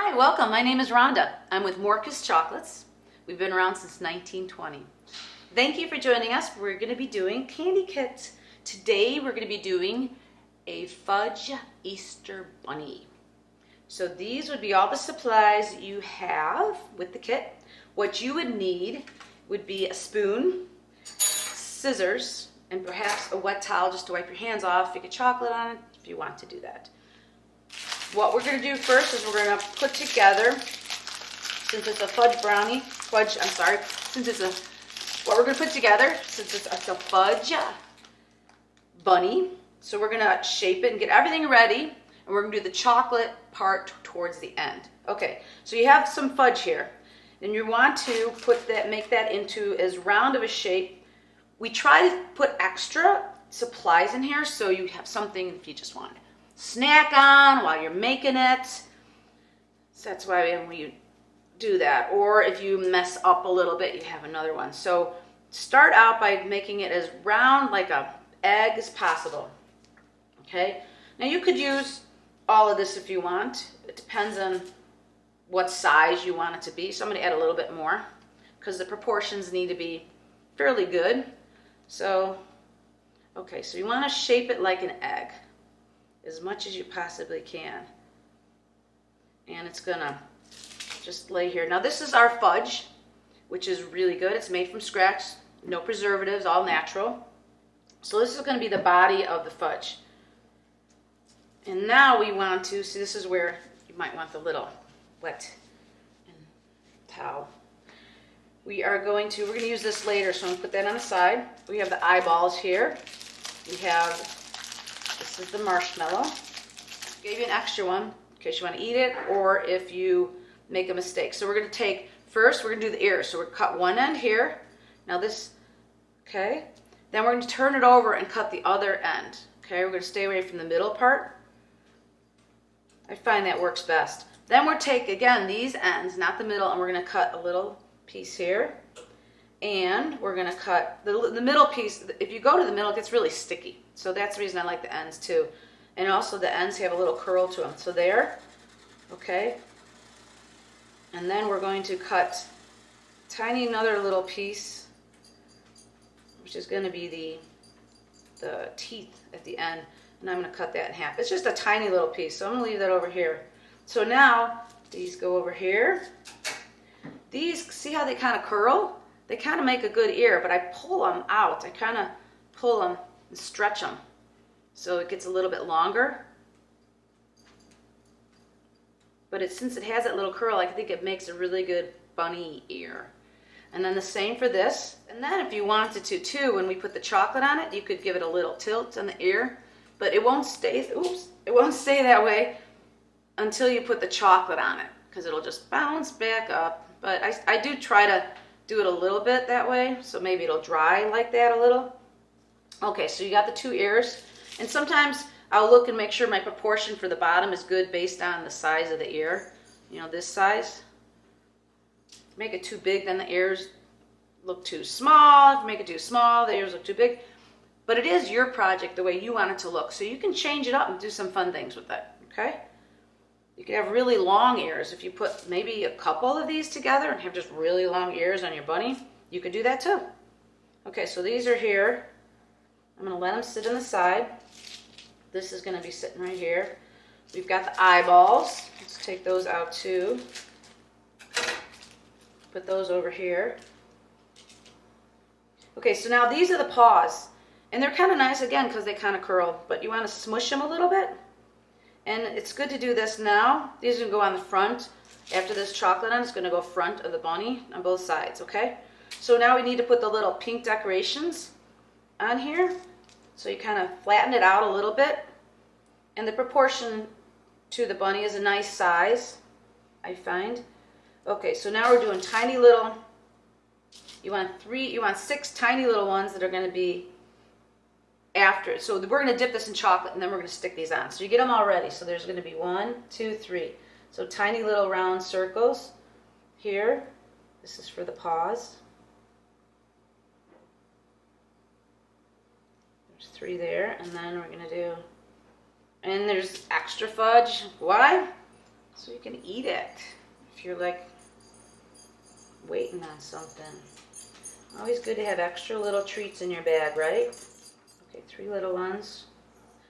Hi, welcome. My name is Rhonda. I'm with Morkes Chocolates. We've been around since 1920. Thank you for joining us. We're going to be doing candy kits. Today we're going to be doing a Fudge Easter Bunny. So these would be all the supplies you have with the kit. What you would need would be a spoon, scissors, and perhaps a wet towel just to wipe your hands off. You get chocolate on it if you want to do that. What we're going to do first is we're going to put together, since it's a what we're going to put together, since it's a fudge bunny, so we're going to shape it and get everything ready, and we're going to do the chocolate part towards the end. Okay, so you have some fudge here, and you want to make that into as round of a shape. We try to put extra supplies in here so you have something if you just want to snack on while you're making it. So that's why we do that. Or if you mess up a little bit, you have another one. So start out by making it as round like an egg as possible. Okay? Now you could use all of this if you want. It depends on what size you want it to be. So I'm going to add a little bit more because the proportions need to be fairly good. So, okay, so you want to shape it like an egg as much as you possibly can. And it's gonna just lay here. Now this is our fudge, which is really good. It's made from scratch, no preservatives, all natural. So this is gonna be the body of the fudge. And now we want to, see, this is where you might want the little wet towel. We're gonna use this later, so I'm gonna put that on the side. We have the eyeballs here. This is the marshmallow. Gave you an extra one in case you want to eat it or if you make a mistake. So we're going to take, first we're going to do the ears. So we're going to cut one end here. Now this, okay. Then we're going to turn it over and cut the other end. Okay, we're going to stay away from the middle part. I find that works best. Then we'll take, again, these ends, not the middle, and we're going to cut a little piece here. And we're going to cut the middle piece. If you go to the middle, it gets really sticky. So that's the reason I like the ends too. And also the ends have a little curl to them. So there, okay. And then we're going to cut another little piece, which is going to be the teeth at the end. And I'm going to cut that in half. It's just a tiny little piece, so I'm going to leave that over here. So now these go over here. These, see how they kind of curl? They kind of make a good ear, but I pull them out. I kind of pull them and stretch them so it gets a little bit longer. But since it has that little curl, I think it makes a really good bunny ear. And then the same for this. And then if you wanted to too, when we put the chocolate on it, you could give it a little tilt on the ear, but it won't stay, it won't stay that way until you put the chocolate on it because it'll just bounce back up. But I do try to do it a little bit that way, so maybe it'll dry like that a little. Okay, so you got the two ears, and sometimes I'll look and make sure my proportion for the bottom is good based on the size of the ear. You know, this size. Make it too big, then the ears look too small. If you make it too small, the ears look too big. But it is your project the way you want it to look, so you can change it up and do some fun things with it, okay? You can have really long ears. If you put maybe a couple of these together and have just really long ears on your bunny, you could do that too. Okay, so these are here. I'm going to let them sit on the side. This is going to be sitting right here. We've got the eyeballs. Let's take those out too. Put those over here. Okay, so now these are the paws. And they're kind of nice again because they kind of curl, but you want to smush them a little bit. And it's good to do this now. These are going to go on the front. After this chocolate on, it's going to go front of the bunny on both sides, okay? So now we need to put the little pink decorations on here. So you kind of flatten it out a little bit. And the proportion to the bunny is a nice size, I find. Okay, so now we're doing tiny little, you want 6 tiny little ones that are going to be after. So we're going to dip this in chocolate and then we're going to stick these on. So you get them all ready. So there's going to be 1, 2, 3. So tiny little round circles here. This is for the paws. There's 3 there. And then we're going to do, and there's extra fudge. Why? so you can eat it if you're like waiting on something. Always good to have extra little treats in your bag, right? Okay, 3 little ones.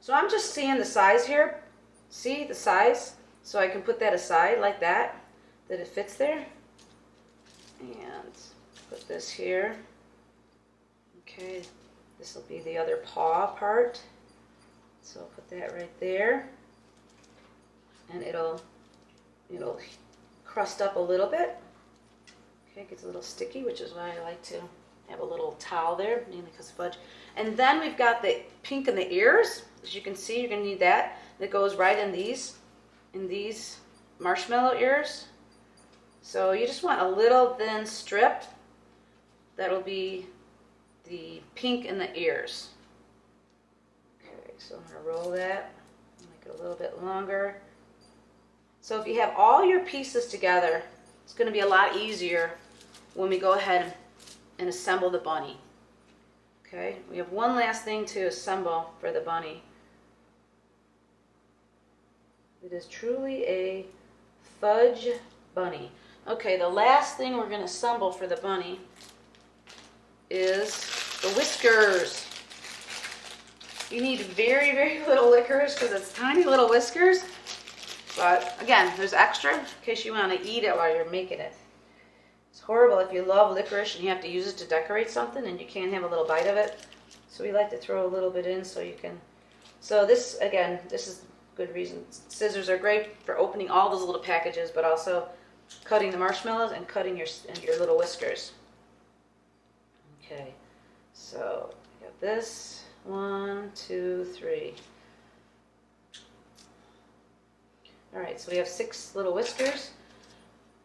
So I'm just seeing the size here. See the size? So I can put that aside like that it fits there. And put this here. Okay, this will be the other paw part. So I'll put that right there. And it'll crust up a little bit. Okay, it gets a little sticky, which is why I like to have a little towel there, mainly because Fudge. And then we've got the pink in the ears. As you can see, you're going to need that. That goes right in these marshmallow ears. So you just want a little thin strip. That'll be the pink in the ears. Okay, so I'm going to roll that, make it a little bit longer. So if you have all your pieces together, it's going to be a lot easier when we go ahead and assemble the bunny. Okay, we have one last thing to assemble for the bunny. It is truly a Fudge bunny. Okay, the last thing we're going to assemble for the bunny is the whiskers. You need very, very little licorice because it's tiny little whiskers. But again, there's extra in case you want to eat it while you're making it. It's horrible if you love licorice and you have to use it to decorate something and you can't have a little bite of it. So we like to throw a little bit in so you can. So this, again, this is good reason. Scissors are great for opening all those little packages, but also cutting the marshmallows and cutting your little whiskers. Okay, so we got this. 1, 2, 3. All right, so we have 6 little whiskers.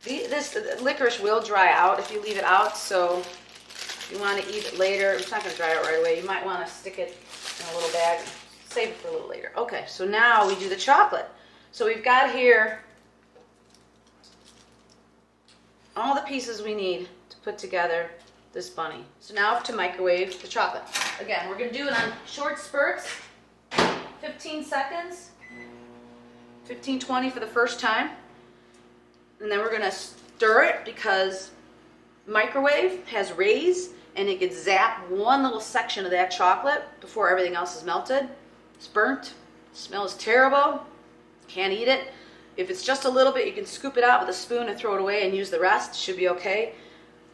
This licorice will dry out if you leave it out, so if you want to eat it later, it's not going to dry out right away. You might want to stick it in a little bag and save it for a little later. Okay, so now we do the chocolate. So we've got here all the pieces we need to put together this bunny. So now to microwave the chocolate. Again, we're going to do it on short spurts, 15 seconds. 15, 20 for the first time. And then we're going to stir it because microwave has rays and it could zap one little section of that chocolate before everything else is melted. It's burnt. It smells terrible. Can't eat it. If it's just a little bit, you can scoop it out with a spoon and throw it away and use the rest. It should be okay.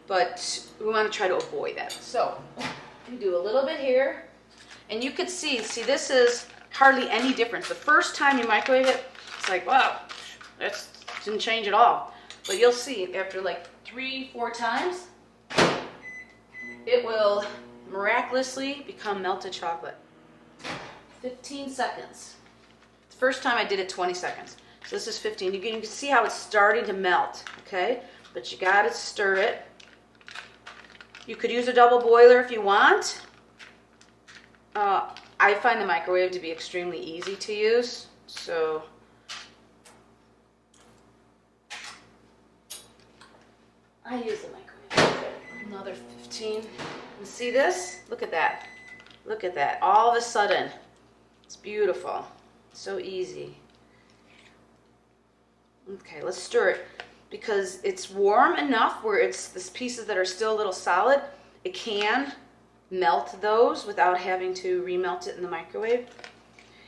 But we want to try to avoid that. So we do a little bit here. And you could see this is hardly any difference. The first time you microwave it, it's like, wow, that didn't change at all. But you'll see after like 3, 4 times, it will miraculously become melted chocolate. 15 seconds. The first time I did it 20 seconds. So this is 15. You can see how it's starting to melt, okay? But you gotta stir it. You could use a double boiler if you want. I find the microwave to be extremely easy to use, so I use the microwave. Another 15. And see this? Look at that. Look at that. All of a sudden, it's beautiful. So easy. Okay, let's stir it because it's warm enough where it's the pieces that are still a little solid. It can melt those without having to remelt it in the microwave.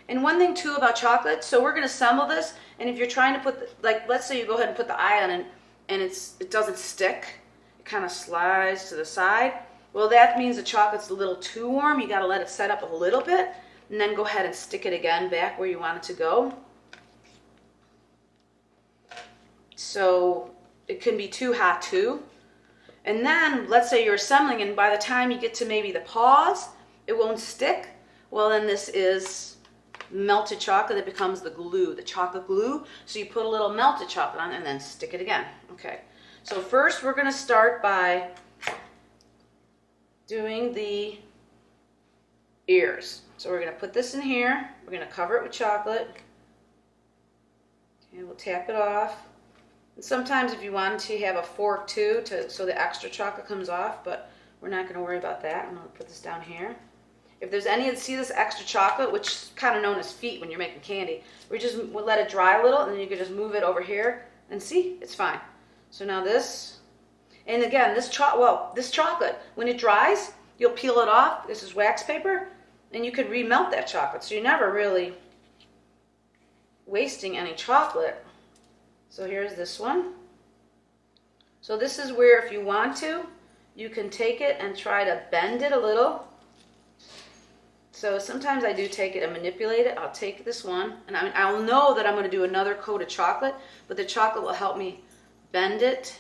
And one thing too about chocolate, so we're going to assemble this, and if you're trying to put, let's say you go ahead and put the eye on it, and it doesn't stick, it kind of slides to the side. Well, that means the chocolate's a little too warm. You got to let it set up a little bit, and then go ahead and stick it again back where you want it to go. So it can be too hot too. And then, let's say you're assembling, and by the time you get to maybe the paws, it won't stick. Well, then this is melted chocolate that becomes the glue, the chocolate glue. So you put a little melted chocolate on it and then stick it again. Okay. So first we're going to start by doing the ears. So we're going to put this in here. We're going to cover it with chocolate. And we'll tap it off. And sometimes if you want to have a fork too, so the extra chocolate comes off, but we're not going to worry about that. I'm going to put this down here. if there's any, see this extra chocolate, which is kind of known as feet when you're making candy, we just let it dry a little, and then you can just move it over here, and see, it's fine. So now this, and again, this chocolate, when it dries, you'll peel it off. This is wax paper, and you could remelt that chocolate, so you're never really wasting any chocolate. So here's this one. So this is where, if you want to, you can take it and try to bend it a little. So sometimes I do take it and manipulate it. I'll take this one, and I'll know that I'm going to do another coat of chocolate, but the chocolate will help me bend it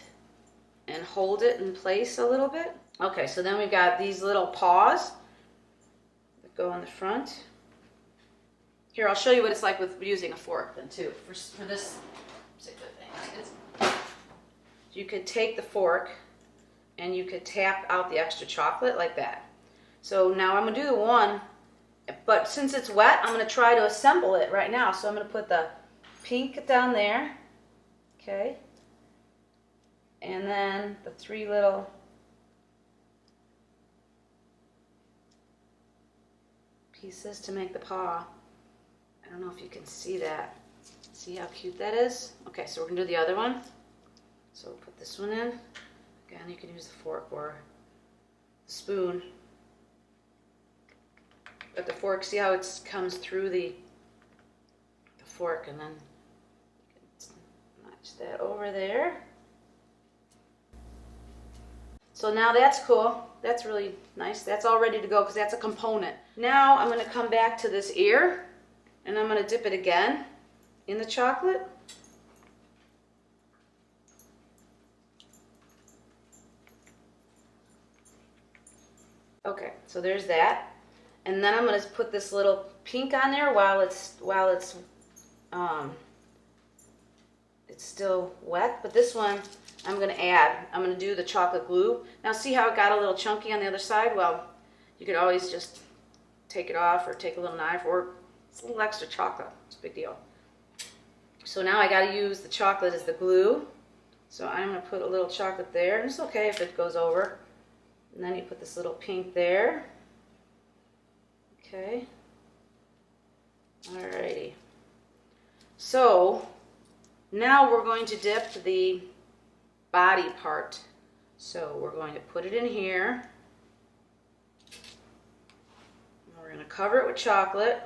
and hold it in place a little bit. Okay, so then we've got these little paws that go on the front. Here, I'll show you what it's like with using a fork then too, for this particular thing. You could take the fork and you could tap out the extra chocolate like that. So now I'm going to do the one, but since it's wet, I'm going to try to assemble it right now. So I'm going to put the pink down there, okay, and then the 3 little pieces to make the paw. I don't know if you can see that. See how cute that is? Okay, so we're going to do the other one. So we'll put this one in. Again, you can use the fork or the spoon. But the fork, see how it comes through the fork, and then you can notch that over there. So now that's cool. That's really nice. That's all ready to go because that's a component. Now I'm going to come back to this ear, and I'm going to dip it again in the chocolate. Okay, so there's that. And then I'm going to put this little pink on there while it's still wet. But this one I'm going to add. I'm going to do the chocolate glue. Now see how it got a little chunky on the other side? Well, you could always just take it off or take a little knife, or it's a little extra chocolate. It's a big deal. So now I got to use the chocolate as the glue. So I'm going to put a little chocolate there. And it's okay if it goes over. And then you put this little pink there. Okay. Alrighty. So now we're going to dip the body part. So we're going to put it in here. And we're going to cover it with chocolate.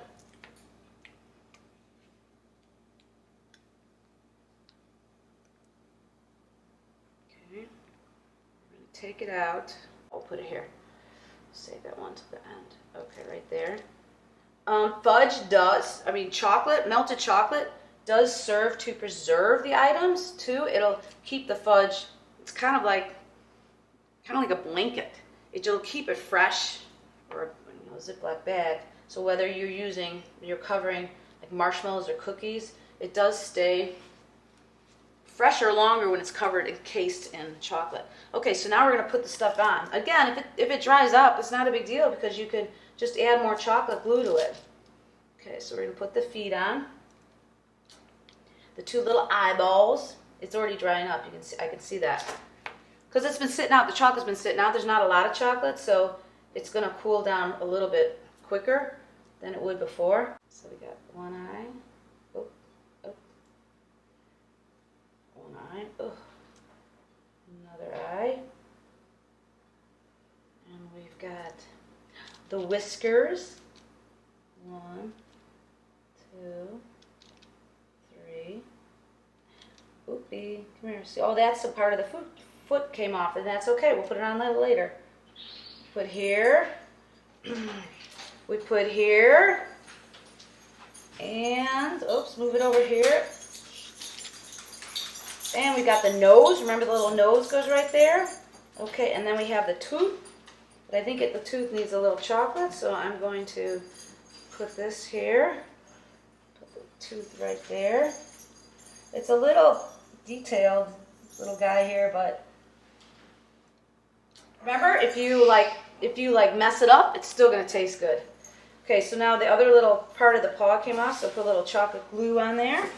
Okay. We're going to take it out. I'll put it here. Save that one to the end. Okay, right there. Fudge does, chocolate, melted chocolate does serve to preserve the items too. It'll keep the fudge, it's kind of like a blanket. It'll keep it fresh, or a Ziploc bag. So whether you're covering like marshmallows or cookies, it does stay fresher longer when it's covered, encased in chocolate. Okay, so now we're going to put the stuff on. Again, if it dries up, it's not a big deal because you can just add more chocolate glue to it. Okay, so we're going to put the feet on. The 2 little eyeballs. It's already drying up. I can see that. Because it's been sitting out, the chocolate's been sitting out. There's not a lot of chocolate, so it's going to cool down a little bit quicker than it would before. So we got one eye. One eye. Another eye. And we've got the whiskers. 1, 2, 3. Oopie, come here. See, oh, that's the part of the foot came off, and that's okay. We'll put it on a little later. Put here. We put here. And, oops, move it over here. And we got the nose. Remember the little nose goes right there? Okay, and then we have the tooth. But I think the tooth needs a little chocolate, so I'm going to put this here. Put the tooth right there. It's a little detailed, little guy here, but remember, if you mess it up, it's still going to taste good. Okay, so now the other little part of the paw came off, so put a little chocolate glue on there.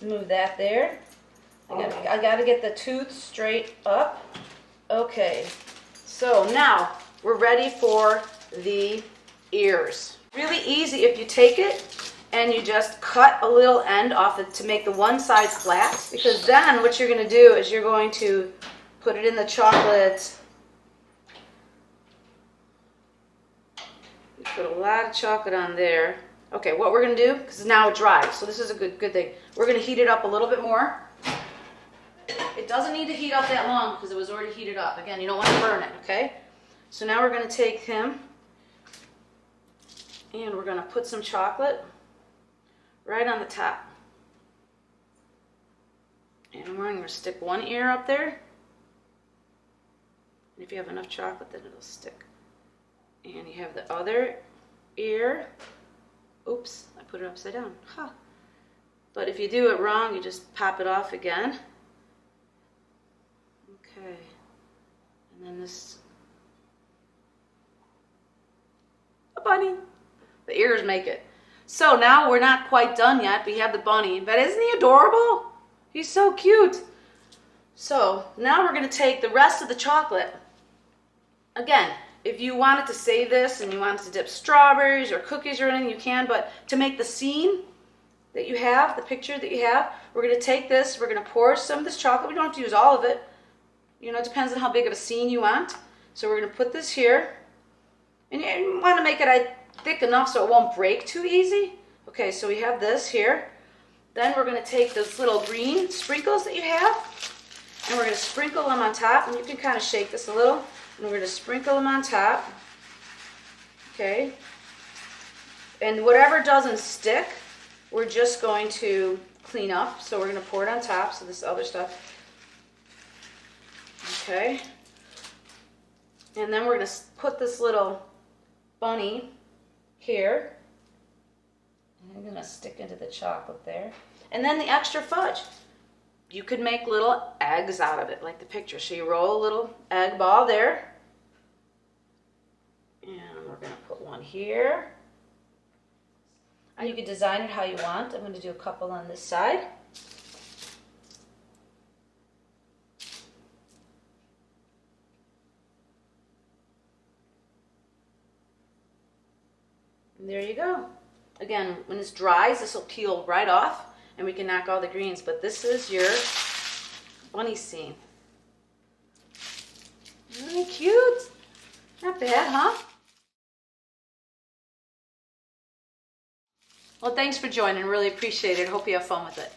Move that there. I got to get the tooth straight up. Okay, so now we're ready for the ears. Really easy if you take it and you just cut a little end off it to make the one side flat, because then what you're going to do is you're going to put it in the chocolate. You put a lot of chocolate on there. Okay, what we're going to do, because now it's dry, so this is a good thing. We're going to heat it up a little bit more. It doesn't need to heat up that long because it was already heated up. Again, you don't want to burn it, okay? So now we're going to take him and we're going to put some chocolate right on the top. And we're going to stick one ear up there. And if you have enough chocolate, then it'll stick. And you have the other ear. Oops, I put it upside down. Huh. But if you do it wrong, you just pop it off again. Okay. And then this. A bunny. The ears make it. So now we're not quite done yet. We have the bunny. But isn't he adorable? He's so cute. So now we're going to take the rest of the chocolate. Again, if you wanted to save this and you wanted to dip strawberries or cookies or anything, you can. But to make the scene that you have, the picture that you have, we're going to take this. We're going to pour some of this chocolate. We don't have to use all of it. You know, it depends on how big of a scene you want. So we're going to put this here. And you want to make it thick enough so it won't break too easy. Okay, so we have this here. Then we're going to take those little green sprinkles that you have, and we're going to sprinkle them on top. And you can kind of shake this a little. And we're going to sprinkle them on top. Okay. And whatever doesn't stick, we're just going to clean up. So we're going to pour it on top. So this other stuff. Okay. And then we're going to put this little bunny here. And I'm going to stick into the chocolate there. And then the extra fudge. You could make little eggs out of it, like the picture. So you roll a little egg ball there. And we're going to put one here. And you can design it how you want. I'm going to do a couple on this side. And there you go. Again, when this dries, this will peel right off, and we can knock all the greens. But this is your bunny scene. Isn't he cute? Not bad, huh? Well, thanks for joining. Really appreciate it. Hope you have fun with it.